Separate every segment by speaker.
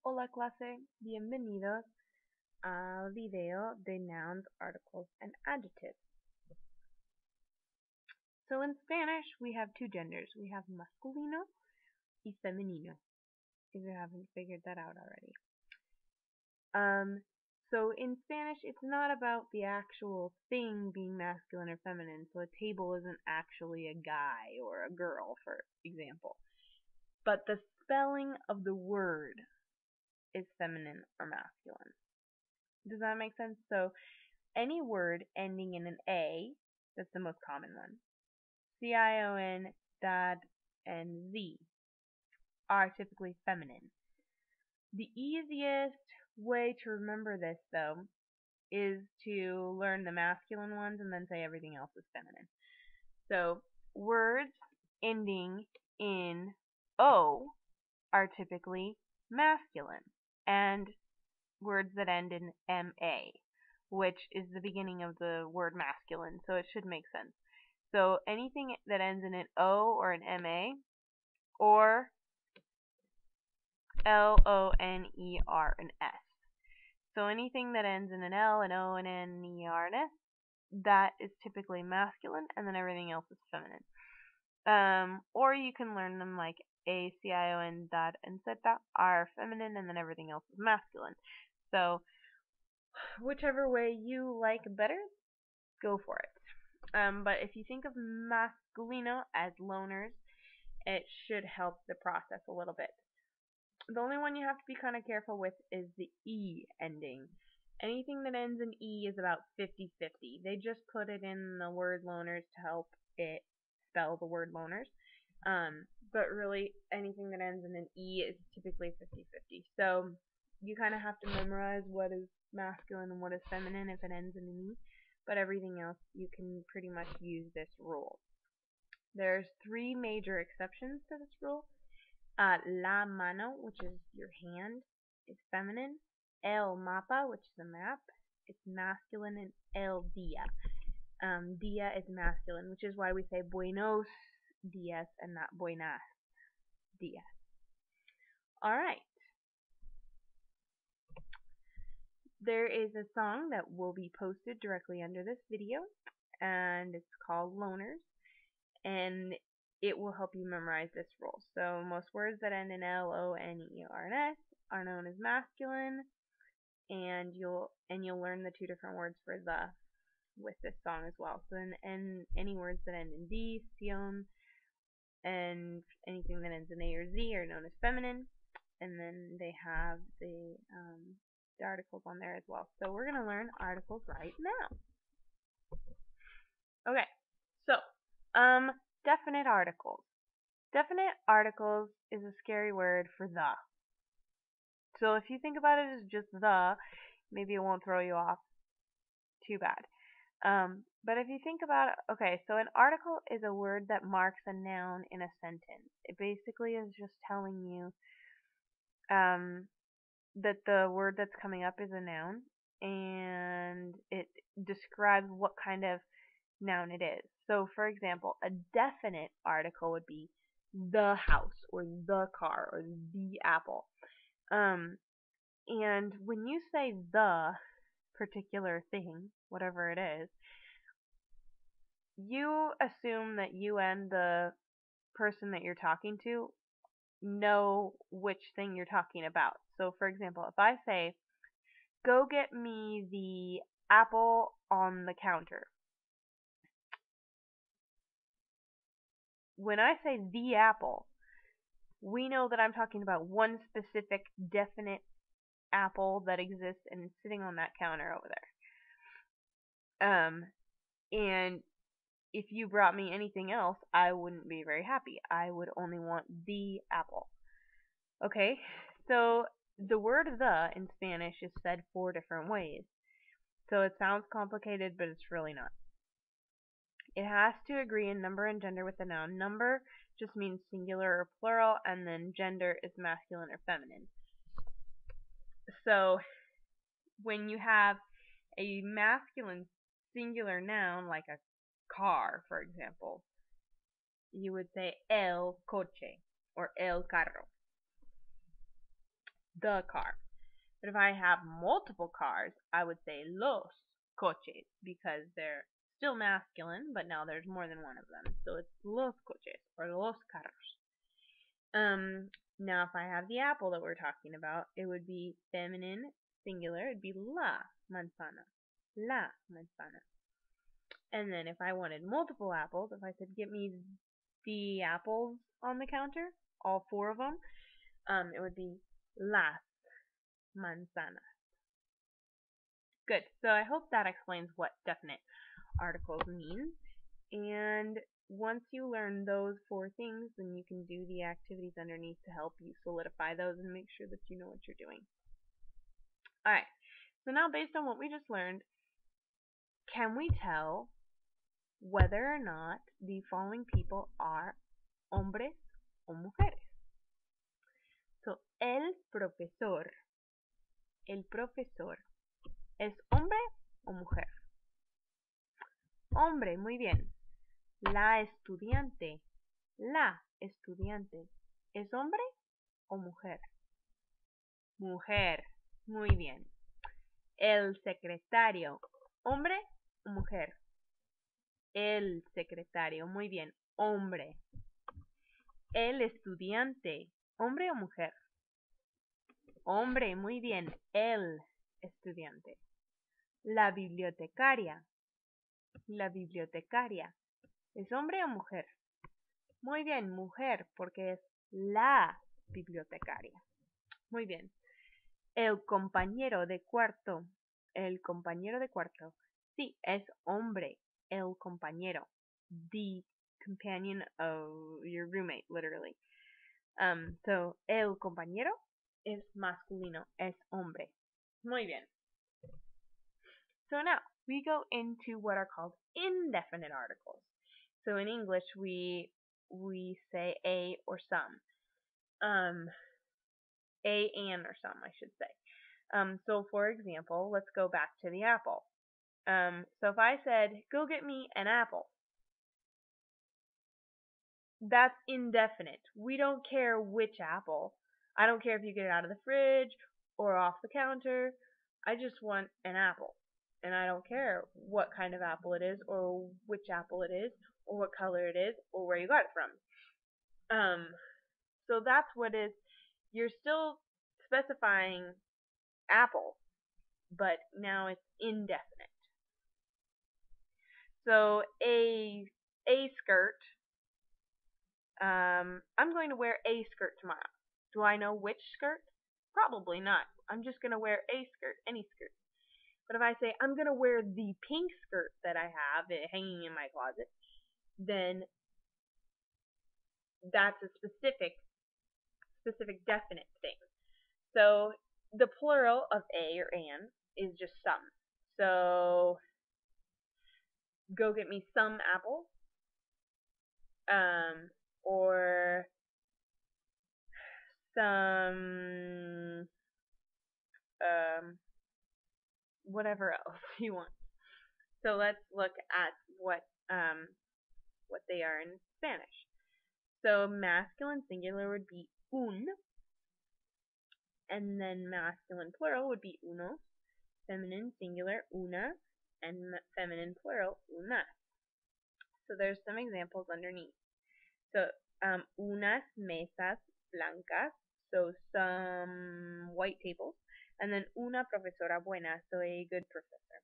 Speaker 1: Hola clase, bienvenidos al video de nouns, articles, and adjectives. So in Spanish, we have two genders. We have masculino y femenino, if you haven't figured that out already. So in Spanish, it's not about the actual thing being masculine or feminine. So a table isn't actually a guy or a girl, for example. But the spelling of the word is feminine or masculine. Does that make sense? So any word ending in an A, that's the most common one, CION, dad, and Z, are typically feminine. The easiest way to remember this, though, is to learn the masculine ones and then say everything else is feminine. So words ending in O are typically masculine, and words that end in MA, which is the beginning of the word masculine, so it should make sense. So anything that ends in an O or an MA, or LONER and S. So anything that ends in an L, an O, an N, ER, and S, that is typically masculine, and then everything else is feminine. Or you can learn them like A, CION, dad, and zeta are feminine, and then everything else is masculine. So whichever way you like better, go for it. But if you think of masculino as loners, it should help the process a little bit. The only one you have to be kind of careful with is the E ending. Anything that ends in E is about 50-50. They just put it in the word loners to help it spell the word loners. But really, anything that ends in an E is typically 50-50. So you kind of have to memorize what is masculine and what is feminine if it ends in an E. But everything else, you can pretty much use this rule. There's three major exceptions to this rule. La mano, which is your hand, is feminine. El mapa, which is a map, it's masculine. And el dia. Dia is masculine, which is why we say buenos dias and not buenas dias. Alright. There is a song that will be posted directly under this video, and it's called Loners, and it will help you memorize this rule. So most words that end in L, O, N, E, R, and S are known as masculine, and you'll learn the two different words for the with this song as well. So and any words that end in D, sion, and anything that ends in A or Z are known as feminine, and then they have the articles on there as well. So we're going to learn articles right now. Okay, so definite articles. Definite articles is a scary word for the. So if you think about it as just the, maybe it won't throw you off too bad. But if you think about it, okay, so an article is a word that marks a noun in a sentence. It basically is just telling you that the word that's coming up is a noun, and it describes what kind of noun it is. So, for example, a definite article would be the house, or the car, or the apple. And when you say the particular thing, whatever it is, you assume that you and the person that you're talking to know which thing you're talking about. So, for example, if I say, go get me the apple on the counter. When I say the apple, we know that I'm talking about one specific definite apple that exists and is sitting on that counter over there. And if you brought me anything else, I wouldn't be very happy. I would only want the apple. Okay, so the word the in Spanish is said 4 different ways. So it sounds complicated, but it's really not. It has to agree in number and gender with the noun. Number just means singular or plural, and then gender is masculine or feminine. So when you have a masculine singular noun, like a car, for example, you would say el coche or el carro. the car. But if I have multiple cars, I would say los coches because they're still masculine, but now there's more than one of them. So it's los coches or los carros. Now if I have the apple that we're talking about, it would be feminine singular. It'd be la manzana. La manzana. And then if I wanted multiple apples, if I said get me the apples on the counter, all four of them, it would be las manzanas. Good. So I hope that explains what definite articles mean. And once you learn those four things, then you can do the activities underneath to help you solidify those and make sure that you know what you're doing. Alright, so now based on what we just learned, can we tell whether or not the following people are hombres o mujeres? So, el profesor. El profesor. ¿Es hombre o mujer? Hombre, muy bien. La estudiante. La estudiante. ¿Es hombre o mujer? Mujer. Muy bien. El secretario. ¿Hombre o mujer? El secretario. Muy bien. Hombre. El estudiante. ¿Hombre o mujer? Hombre. Muy bien. El estudiante. La bibliotecaria. La bibliotecaria. ¿Es hombre o mujer? Muy bien, mujer, porque es la bibliotecaria. Muy bien. El compañero de cuarto. El compañero de cuarto. Sí, es hombre. El compañero. The companion of your roommate, literally. So, el compañero es masculino, es hombre. Muy bien. So now, we go into what are called indefinite articles. So in English, we say a or some. A and or some, I should say. So for example, let's go back to the apple. So if I said, go get me an apple, that's indefinite. We don't care which apple. I don't care if you get it out of the fridge or off the counter. I just want an apple. And I don't care what kind of apple it is or which apple it is or what color it is or where you got it from. So that's what is, you're still specifying apple, but now it's indefinite. So a skirt, I'm going to wear a skirt tomorrow. Do I know which skirt? Probably not. I'm just going to wear a skirt, any skirt. But if I say I'm going to wear the pink skirt that I have hanging in my closet, then that's a specific definite thing. So the plural of a or an is just some. So go get me some apples, or some whatever else you want. So let's look at what they are in Spanish. So masculine singular would be un, and then masculine plural would be unos, feminine singular una, and feminine plural unas. So there's some examples underneath. So unas mesas blancas, so some white tables, and then una profesora buena, so a good professor.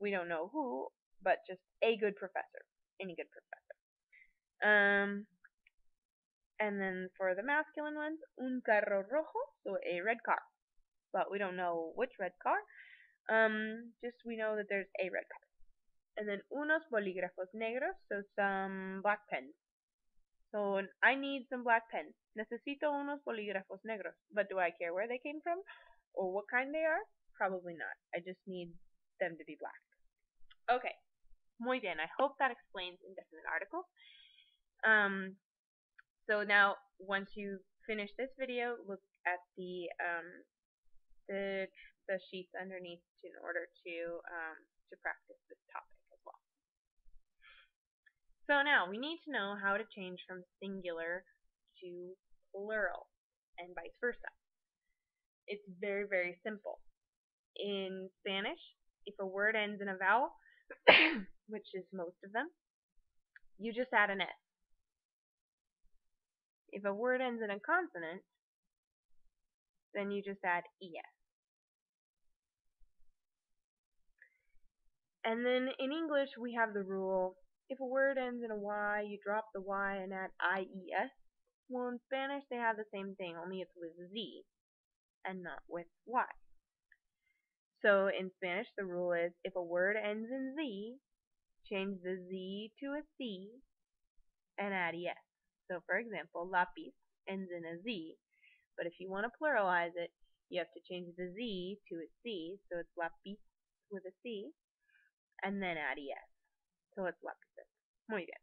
Speaker 1: We don't know who, but just a good professor, any good professor. And then for the masculine ones, un carro rojo, so a red car. But we don't know which red car. Just we know that there's a red car. And then unos bolígrafos negros, so some black pens. So I need some black pens. Necesito unos bolígrafos negros. But do I care where they came from? Or what kind they are? Probably not. I just need them to be black. Okay. Muy bien. I hope that explains indefinite articles. So now, once you finish this video, look at the sheets underneath in order to practice this topic as well. So now we need to know how to change from singular to plural and vice versa. it's very, very simple. In Spanish, if a word ends in a vowel, which is most of them, you just add an S. If a word ends in a consonant, then you just add ES. And then in English, we have the rule, if a word ends in a Y, you drop the Y and add IES. Well, in Spanish, they have the same thing, only it's with Z and not with Y. So in Spanish, the rule is, if a word ends in Z, change the Z to a C and add ES. So for example, lápiz ends in a Z, but if you want to pluralize it, you have to change the Z to a C, so it's lápiz with a C, and then add ES. So it's lápices. Muy bien.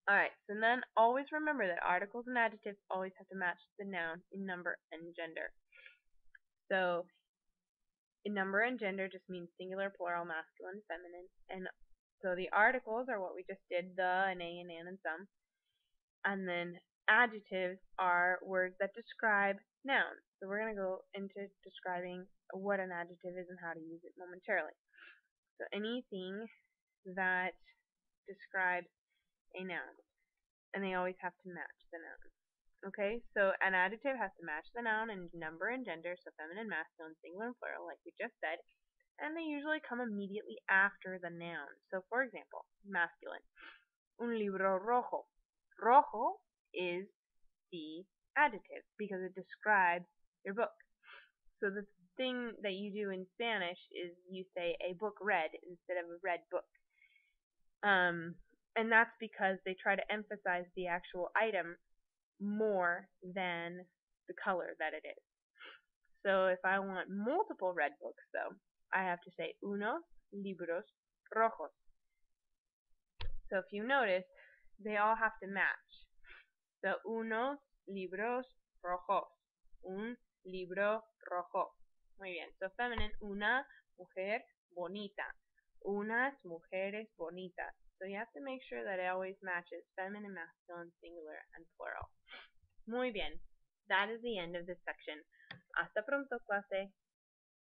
Speaker 1: Alright, so then always remember that articles and adjectives always have to match the noun in number and gender. So in number and gender just means singular, plural, masculine, feminine, and so the articles are what we just did, the and a and an and some. And then adjectives are words that describe nouns. So we're going to go into describing what an adjective is and how to use it momentarily. So anything that describes a noun, and they always have to match the noun. Okay, so an adjective has to match the noun in number and gender, so feminine, masculine, singular, and plural, like we just said, and they usually come immediately after the noun. So for example, masculine, un libro rojo. Rojo is the adjective because it describes your book. So the thing that you do in Spanish is you say a book red instead of a red book. And that's because they try to emphasize the actual item more than the color that it is. So if I want multiple red books, though, I have to say unos libros rojos. So if you notice, they all have to match. So unos libros rojos. Un libro rojo. Muy bien. So feminine, una mujer bonita. Unas mujeres bonitas. So you have to make sure that it always matches feminine, masculine, singular, and plural. Muy bien. That is the end of this section. Hasta pronto, clase.